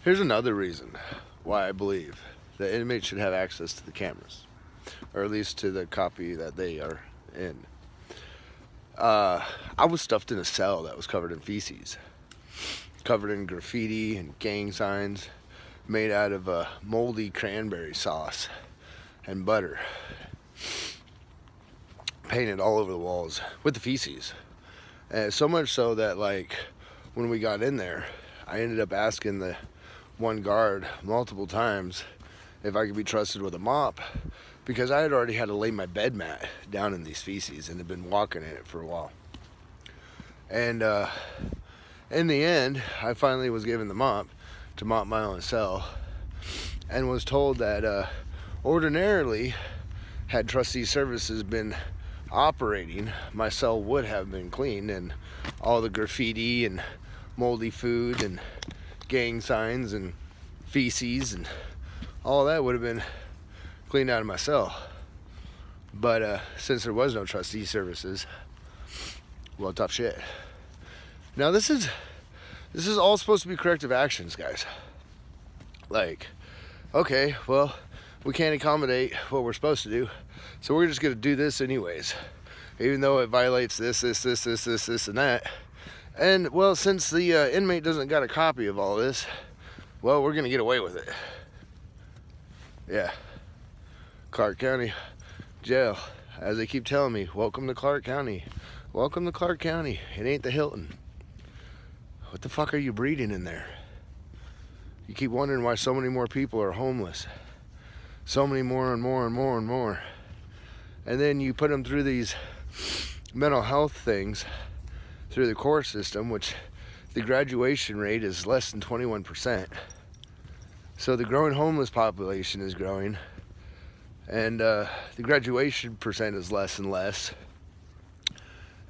Here's another reason why I believe that inmates should have access to the cameras, or at least to the copy that they are in. I was stuffed in a cell that was covered in feces, covered in graffiti and gang signs made out of moldy cranberry sauce and butter, painted all over the walls with the feces. And so much so that, like, when we got in there, I ended up asking the one guard multiple times if I could be trusted with a mop, because I had already had to lay my bed mat down in these feces and had been walking in it for a while. And in the end, I finally was given the mop to mop my own cell, and was told that ordinarily, had trustee services been operating, my cell would have been cleaned, and all the graffiti and moldy food and gang signs and feces and all that would have been cleaned out of my cell. But since there was no trustee services, well, tough shit. Now this is all supposed to be corrective actions, guys. Like, okay, well, we can't accommodate what we're supposed to do, so we're just gonna do this anyways, even though it violates this, and that. And, well, since the inmate doesn't got a copy of all this, well, we're gonna get away with it. Yeah. Clark County Jail. As they keep telling me, welcome to Clark County. Welcome to Clark County. It ain't the Hilton. What the fuck are you breeding in there? You keep wondering why so many more people are homeless. So many more and more and more and more. And then you put them through these mental health things through the court system, which the graduation rate is less than 21%. So the growing homeless population is growing, and the graduation percent is less and less.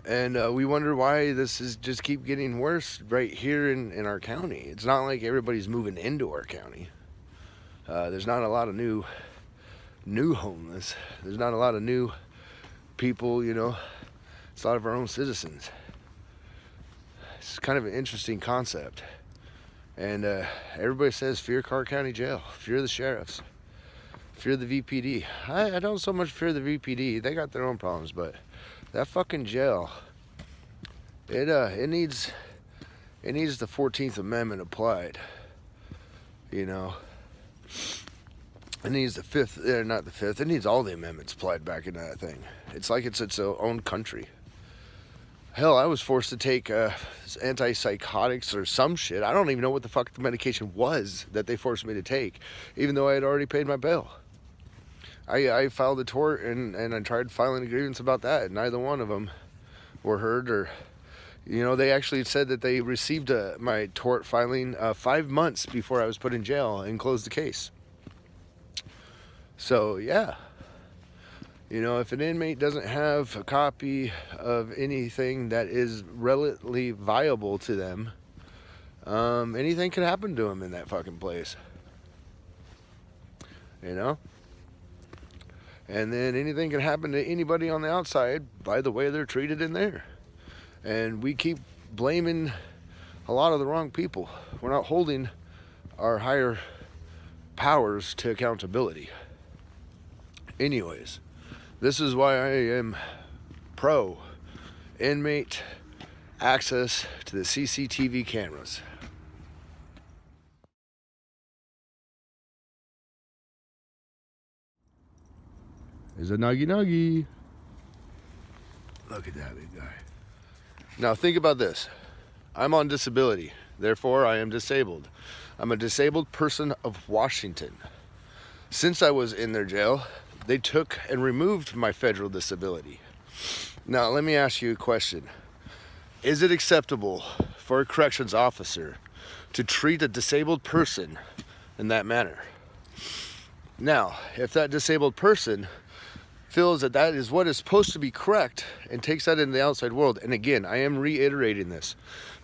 And we wonder why this is just keep getting worse right here in our county. It's not like everybody's moving into our county. There's not a lot of new homeless. There's not a lot of new people, you know. It's a lot of our own citizens. It's kind of an interesting concept. And everybody says fear Clark County Jail, fear the sheriffs, fear the VPD. I don't so much fear the VPD. They got their own problems, but that fucking jail, it needs the 14th Amendment applied. You know, it needs the fifth, not the fifth. It needs all the amendments applied back into that thing. It's like it's its own country. Hell, I was forced to take antipsychotics or some shit. I don't even know what the fuck the medication was that they forced me to take, even though I had already paid my bill. I filed a tort and I tried filing a grievance about that, and neither one of them were heard. Or, you know, they actually said that they received my tort filing 5 months before I was put in jail and closed the case. So, yeah. You know, if an inmate doesn't have a copy of anything that is relatively viable to them, anything could happen to them in that fucking place. You know? And then anything can happen to anybody on the outside by the way they're treated in there. And we keep blaming a lot of the wrong people. We're not holding our higher powers to accountability. Anyways, this is why I am pro inmate access to the CCTV cameras. There's a nuggy. Look at that big guy. Now think about this. I'm on disability, therefore I am disabled. I'm a disabled person of Washington. Since I was in their jail, they took and removed my federal disability. Now, let me ask you a question. Is it acceptable for a corrections officer to treat a disabled person in that manner? Now, if that disabled person feels that that is what is supposed to be correct and takes that into the outside world, and again, I am reiterating this,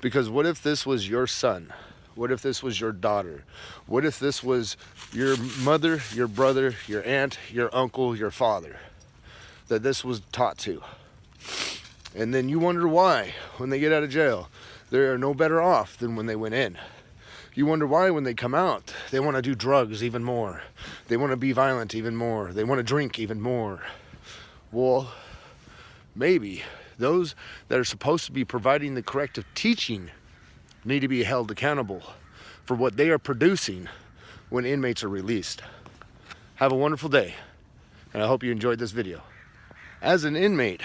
because what if this was your son? What if this was your daughter? What if this was your mother, your brother, your aunt, your uncle, your father, that this was taught to? And then you wonder why, when they get out of jail, they are no better off than when they went in. You wonder why when they come out, they want to do drugs even more. They want to be violent even more. They want to drink even more. Well, maybe those that are supposed to be providing the corrective teaching need to be held accountable for what they are producing when inmates are released. Have a wonderful day, and I hope you enjoyed this video. As an inmate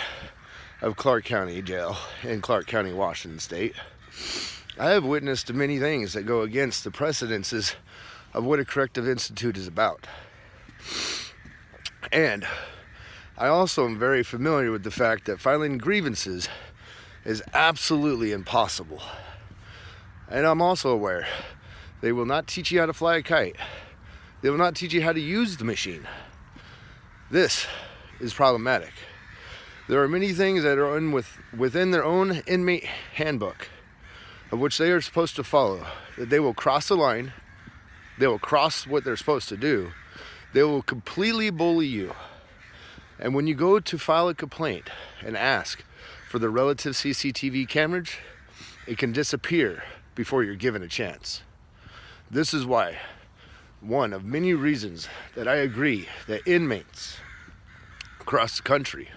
of Clark County Jail in Clark County, Washington State, I have witnessed many things that go against the precedences of what a corrective institute is about. And I also am very familiar with the fact that filing grievances is absolutely impossible. And I'm also aware they will not teach you how to fly a kite. They will not teach you how to use the machine. This is problematic. There are many things that are within their own inmate handbook of which they are supposed to follow, that they will cross the line, they will cross what they're supposed to do, they will completely bully you. And when you go to file a complaint and ask for the relative CCTV cameras, it can disappear before you're given a chance. This is why, one of many reasons that I agree that inmates across the country,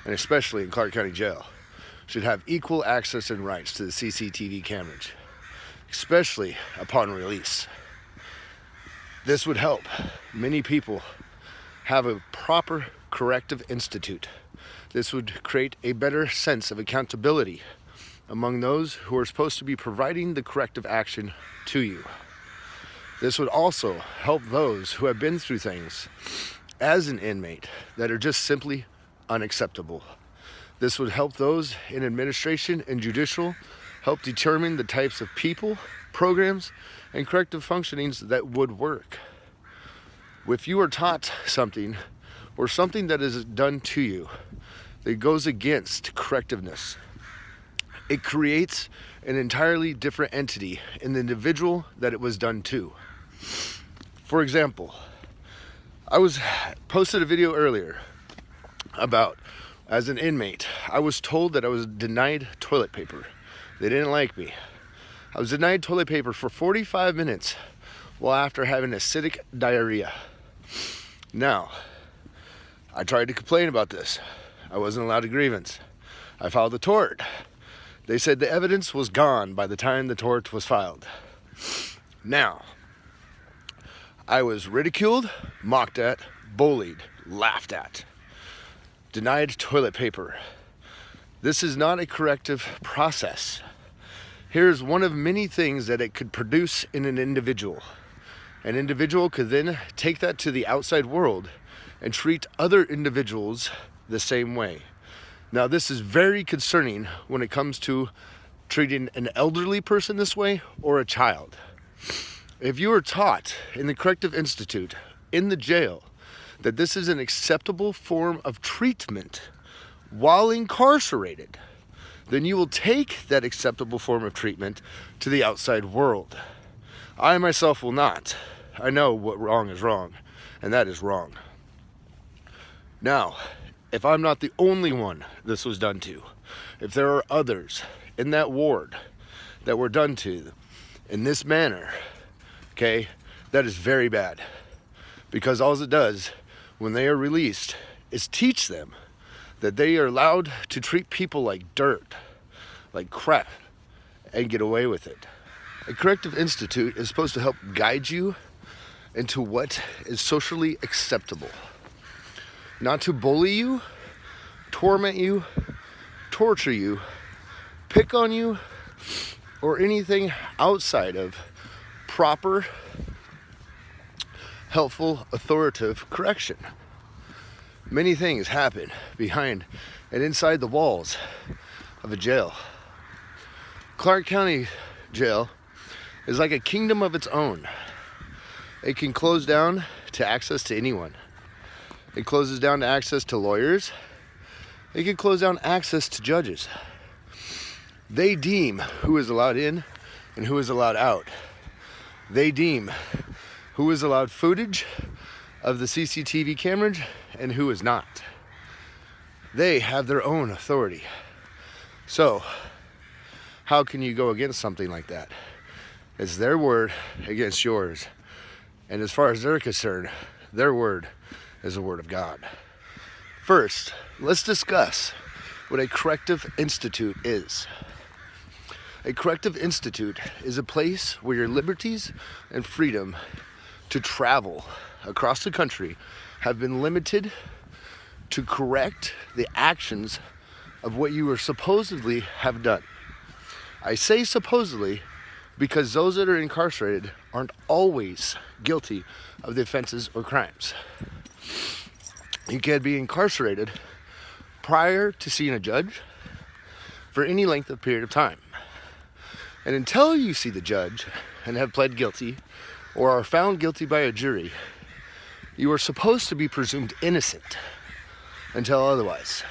and especially in Clark County Jail, should have equal access and rights to the CCTV cameras, especially upon release. This would help many people have a proper corrective institute. This would create a better sense of accountability among those who are supposed to be providing the corrective action to you. This would also help those who have been through things as an inmate that are just simply unacceptable. This would help those in administration and judicial help determine the types of people, programs, and corrective functionings that would work. If you are taught something or something that is done to you that goes against correctiveness, it creates an entirely different entity in the individual that it was done to. For example, I posted a video earlier about, as an inmate, I was told that I was denied toilet paper. They didn't like me. I was denied toilet paper for 45 minutes while after having acidic diarrhea. Now, I tried to complain about this. I wasn't allowed a grievance. I filed a tort. They said the evidence was gone by the time the tort was filed. Now, I was ridiculed, mocked at, bullied, laughed at, denied toilet paper. This is not a corrective process. Here's one of many things that it could produce in an individual. An individual could then take that to the outside world and treat other individuals the same way. Now, this is very concerning when it comes to treating an elderly person this way or a child. If you are taught in the Corrective Institute, in the jail, that this is an acceptable form of treatment while incarcerated, then you will take that acceptable form of treatment to the outside world. I myself will not. I know what wrong is wrong, and that is wrong. Now, if I'm not the only one this was done to, if there are others in that ward that were done to in this manner, okay, that is very bad. Because all it does when they are released is teach them that they are allowed to treat people like dirt, like crap, and get away with it. A corrective institute is supposed to help guide you into what is socially acceptable. Not to bully you, torment you, torture you, pick on you, or anything outside of proper, helpful, authoritative correction. Many things happen behind and inside the walls of a jail. Clark County Jail is like a kingdom of its own. It can close down to access to anyone. It closes down to access to lawyers. It can close down access to judges. They deem who is allowed in and who is allowed out. They deem who is allowed footage of the CCTV cameras and who is not. They have their own authority. So, how can you go against something like that? It's their word against yours. And as far as they're concerned, their word is the word of God. First, let's discuss what a corrective institute is. A corrective institute is a place where your liberties and freedom to travel across the country have been limited to correct the actions of what you were supposedly have done. I say supposedly because those that are incarcerated aren't always guilty of the offenses or crimes. You can be incarcerated prior to seeing a judge for any length of period of time. And until you see the judge and have pled guilty or are found guilty by a jury, you are supposed to be presumed innocent until otherwise.